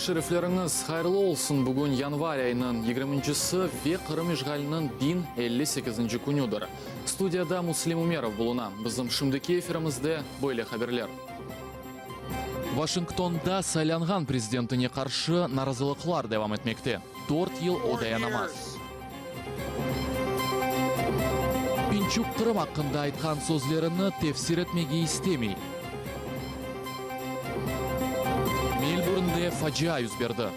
Шерифлеріңіз хайырлы олсын. Бүгін январь айының 20-ші ве Қырым ишғалының 1058 күнідір. Студияда Муслим Умеров болуна. Біздің шымдыки эфирімізде бөйлі хаберлер. Вашингтонда сайланған президентіне қаршы наразылықлар девам етмекте. 4 ел одая намаз. Пинчук Қырым ақында айтқан сөзлеріні тефсир етмеге істемей. Мельбурнде фажиа жүз берді.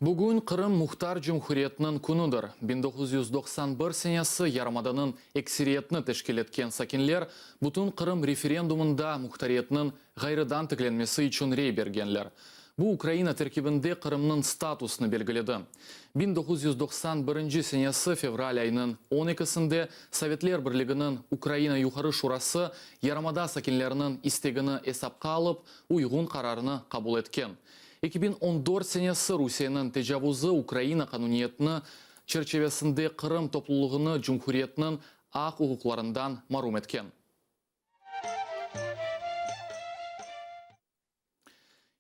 Бүгін Қырым Мұхтар Жұмхуриетінің күнідір. 1991 сенесі Ярмаданын эксириетіні тешкел еткен сакинлер бұтын Қырым референдумында Мұхтариетінің ғайрыдан тікленмесі үшін рей бергенлер. Бұл Украина теркебінде Қырымның статусыны белгіледі. 1991 сенесі февраль айының 12-сінде Советлер бірлігінің Украина юқары шурасы Ярмада сакинлерінің истегіні есапқа алып, ұйғын қарарыны қабыл еткен. 2014 сенесі Русияның тежавузы Украина қануниетіні черчевесінде Қырым топлылығыны Жұмхуриетінің ақ ұғықларындан марум еткен.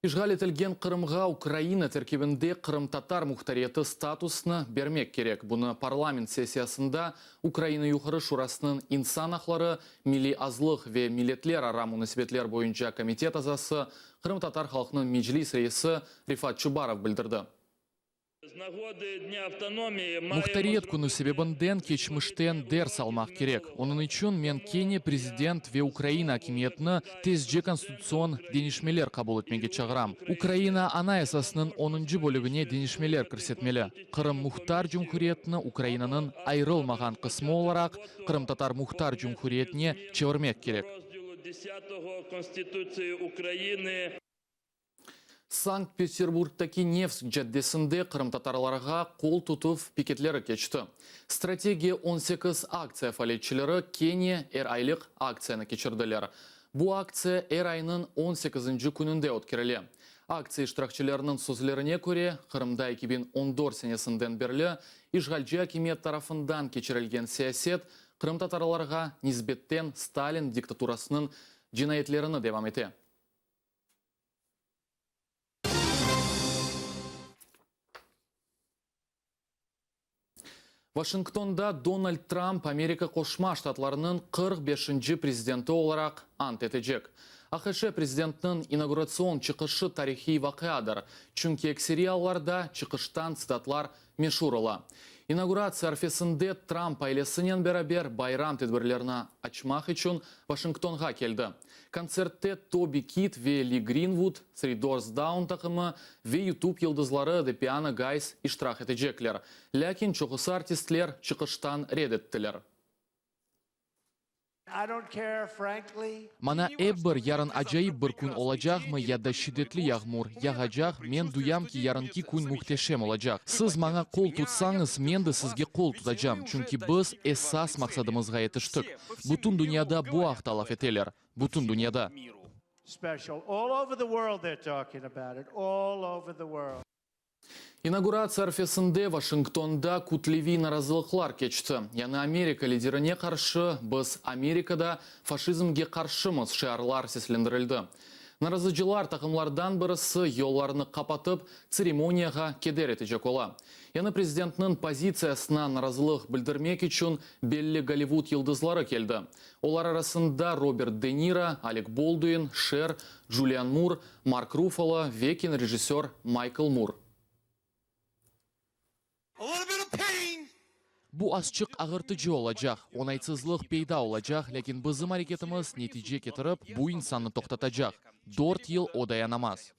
Ишғал етілген Қырымға Украина теркебінде Қырым-татар мұхтариеті статусына бермек керек. Бұны парламент сессиясында Украина юқары шурасының инсан ақлары, милли азлық ве милетлер ара мунисипетлер бойынша комитет азасы Қырым-татар халқының меджлис рейсі Рифат Чубаров білдірді. Мұхтариет күні себебінден кечміштен дер салмақ керек. Оның үшін мен Кения президент ве Украина акимиетіні тезже конституцион денешмелер қабыл етмеге чағырам. Украина ана esasының 10-шы бөлігіне денешмелер кірсетмелі. Қырым Мұхтар Жұмхуриетіні Украинаның айрылмаған қысмы оларақ Қырым-татар Мұхтар Жұмхуриетіне чевермек керек. Санкт-Петербургтаки Невск жаддесінде Қырым-татарларға қол тұтып пикетлері кечті. Стратегия 18 акция фалетчілері Кения айлық акцияны кечірділер. Бұл акция айының 18-ші күнінде өткерілі. Акция иштиракчыларының сөзлеріне көре, Қырымда 2014 сенесінден берлі ишғалжы акимет тарафындан кечірілген саясет Қырым-татарларға низбеттен Сталин диктатурасының жинайетлеріні девам ете. Вашингтонда Дональд Трамп Америка Қошма Штатларының 45-ші президенті оларақ ант етежек. АХШ президентінің инаугурацион чықышы тарихи вақиадыр, чүнки эксерияларда чықыштан цитатлар мешурыла. Инаугурация арфесінде Трамп айлесінен бәрабер байрам тедбірлеріні ачмақ үшін Вашингтонға келді. Концертте Тоби Кит ве Ли Гринвуд, Three Doors Down тақымы ве YouTube йылдызлары де Пиано Гайс иштирак етежеклер. Ләкин чоғысы артистлер чықыштан редеттілер. Мана эббір ярын ажайып бір күн олажағмы, яда шидетлі яғмур. Яғажақ, мен дуям ки ярынки күн мұхтешем олажақ. Сіз маңа қол тұтсаңыз, мен де сізге қол тұтажам. Чүнки біз эсас мақсадымызға етіштік. Бұтын дүнияда бұ ақталaf етелер. Бұтын дүнияда. Инаугурация арфесінде Вашингтонда күтлеви наразылықлар кечті. Яны Америка лидеріне қаршы, біз Америкада фашизмге қаршымыз шеарлар сеслендірілді. Наразыжылар тақымлардан бірісі елларыны қапатып, церемонияға кедер етежек ола. Яны президентінің позициясына наразылық білдірмек үшін белі Голливуд йылдызлары келді. Олар арасында Роберт Де Ниро, Алек Болдуин, Шер, Джулиан Мур, Марк Руфало, векин режиссер Майкл Мур. Бұ асчық ағыртыжы олажақ, онайсызлық пейда олажақ, ләкин бізім әрекетіміз нетиже кетіріп, бұ инсанны тоқтатажақ. 4 ел одая намаз.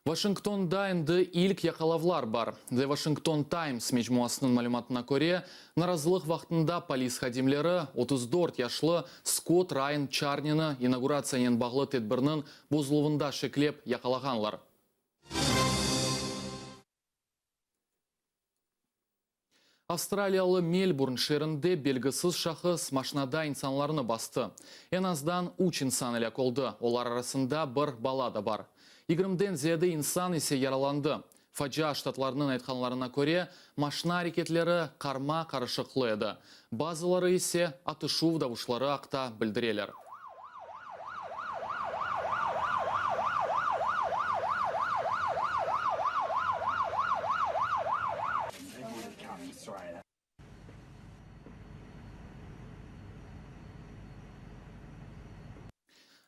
Вашингтонда енді илк яқалавлар бар. The Washington Times мejmuasының малюматына көре, наразылық вақтында полис хадимлері 34 яшлы Скотт Райан Чарнины инаугурациямен бағлы тедбірінің бұзылуында шеклеп яқалағанлар. Австралиялы Мельбурн шерінде белгісіз шақыз машинада инсанларыны басты. En azdan 3 инсан әлі қолды. Олар арасында бір бала да бар. 20-ден зияды инсан есе яраланды. Фаджа штатларының айтқанларына көре, машина әрекетлері қарма қарышықлы еді. Базылары есе атышу давышлары ақта білдірелер.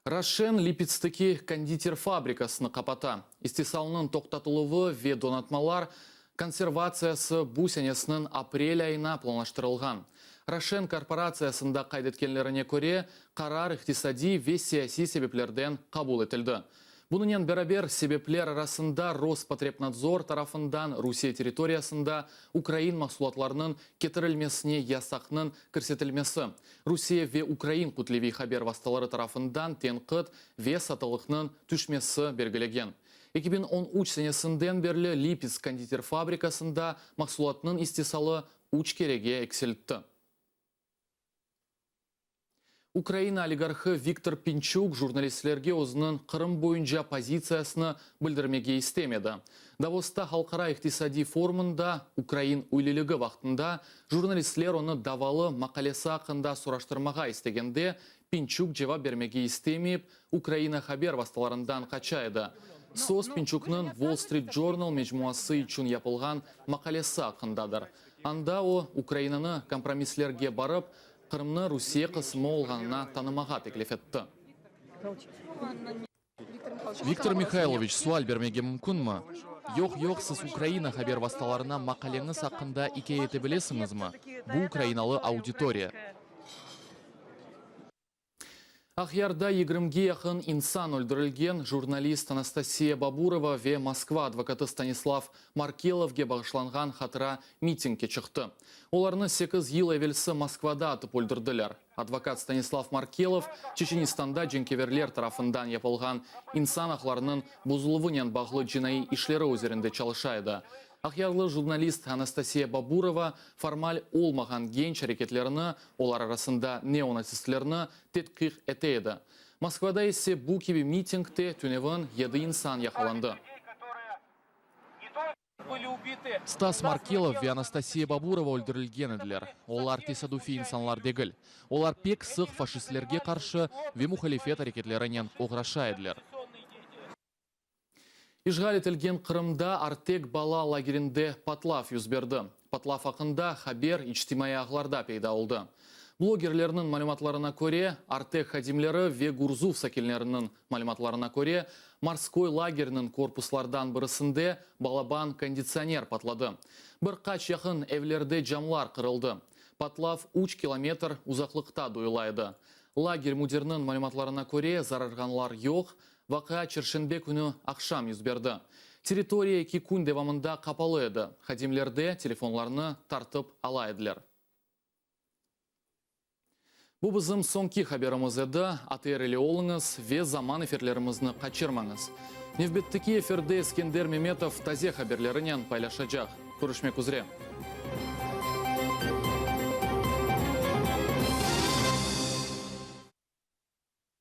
Рошен Липецктегі кондитер фабрикасыны қапата. Истисалының тоқтатылуы ве донатмалар консервациясы бұл сенесінің апрель айына планлаштырылған. Рошен корпорациясында қайдеткенлеріне көре, қарар иқтисади ве саяси себеплерден қабыл етілді. Бұнымен бәрабер себеплер арасында Роспотребнадзор тарафындан Русия территориясында Украин мақсулатларының кетірілмесіне ясақның көрсетілмесі. Русия ве Украин құтлеви хабер васталары тарафындан тенқыт ве сатылықның түшмесі бергілеген. 2013 сенесінден берлі Липецк кондитер фабрикасында мақсулатның истисалы уч кереге экселтті. Украина олигархы Виктор Пинчук журналистлерге өзінің Қырым бойынша позициясыны білдірмеге істемеді. Давоста халқара иқтисади форумында Украин үйлілігі вақтында журналистлер оны давалы мақалесі ақында сұраштырмаға істегенде Пинчук жауап бермеге істемейіп, Украина хабер васталарындан қачайды. Сос Пинчукның Wall Street Journal мejmuасы үшін япылған мақалесі ақындадыр. Анда о Украинаны компромисслерге барып, Қырымны Русия қысымы олғанына танымаға теклиф етті. Виктор Михайлович, суал бермеге мүмкін ма? Жоқ, сіз Украина хабер васталарына мақалеңіз ақында ике еті білесіңіз ма? Бұл украиналы аудитория. Ахярда 20-ге яқын инсан өлдірілген журналист Анастасия Бабурова ве Москва адвокаты Станислав Маркеловге бағышланған хатыра митингке шықты. Оларны 8 ел әвелсі Москвада атып өлдірділер. Адвокат Станислав Маркелов Чеченистанда женкеверлер тарафындан япылған инсан ақларының бұзылуынен бағлы жинайы ишлері өзерінде чалышайды. Ахярлы журналист Анастасия Бабурова формаль олмаған генч әрекетлеріні, олар арасында неонацистлеріні тетқиқ етеді. Москвада есе бұл кебе митингте түневін еді инсан яқаланды. Стас Маркелов ве Анастасия Бабурова өлдірілген еділер. Олар тесадуфи инсанлар дегіл. Олар пек сық фашистлерге қаршы ве мухалифет әрекетлерінен оғраша еділер. Ишғал етілген Қырымда Артек бала лагерінде Патлав юзберді. Патлав ақында хабер ичтимай ағларда пейда олды. Блогерлерінің малюматларына көре, Артек хадимлері ве Гурзув сакелерінің малюматларына көре, морской лагерінің корпуслардан бірісінде балабан кондиционер патлады. Бір қач яқын evлерде жамлар қырылды. Патлав 3 километр ұзақлықта дойылайды. Лагерь мудерінің малюматларына көре зарарғанлар жоқ, вақыа Чершенбе күні ақшам юзберді. Территория ки күн девамында қапалы еді. Хадимлерде телефонларны тартып алайдылар. Бұл бізім соңки хаберіміз еді. Атырелі олыңыз, ве заман эфирлерімізні қачырмаңыз. Невбеттікі эфирде Ескендер Меметов тазе хаберлерінен пайлашачақ. Көрішмек үзре.